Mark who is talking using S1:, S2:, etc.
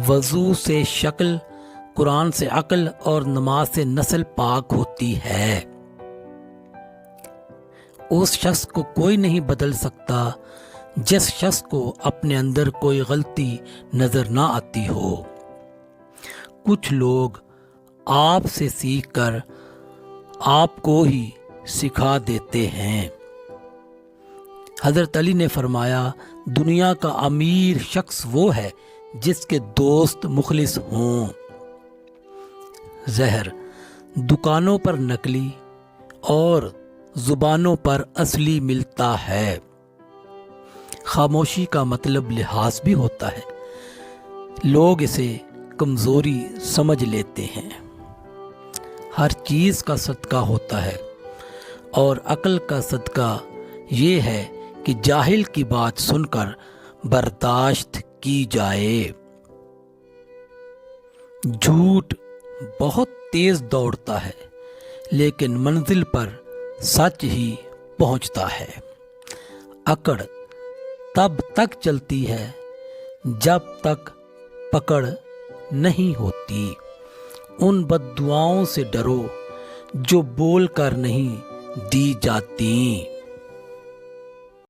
S1: وضو سے شکل، قرآن سے عقل اور نماز سے نسل پاک ہوتی ہے۔ اس شخص کو کوئی نہیں بدل سکتا جس شخص کو اپنے اندر کوئی غلطی نظر نہ آتی ہو۔ کچھ لوگ آپ سے سیکھ کر آپ کو ہی سکھا دیتے ہیں۔ حضرت علی نے فرمایا، دنیا کا امیر شخص وہ ہے جس کے دوست مخلص ہوں۔ زہر دکانوں پر نقلی اور زبانوں پر اصلی ملتا ہے۔ خاموشی کا مطلب لحاظ بھی ہوتا ہے، لوگ اسے کمزوری سمجھ لیتے ہیں۔ ہر چیز کا صدقہ ہوتا ہے اور عقل کا صدقہ یہ ہے کہ جاہل کی بات سن کر برداشت کی جائے۔ جھوٹ بہت تیز دوڑتا ہے لیکن منزل پر سچ ہی پہنچتا ہے۔ اکڑ تب تک چلتی ہے جب تک پکڑ نہیں ہوتی۔ ان بد دعاؤں سے ڈرو جو بول کر نہیں دی جاتی۔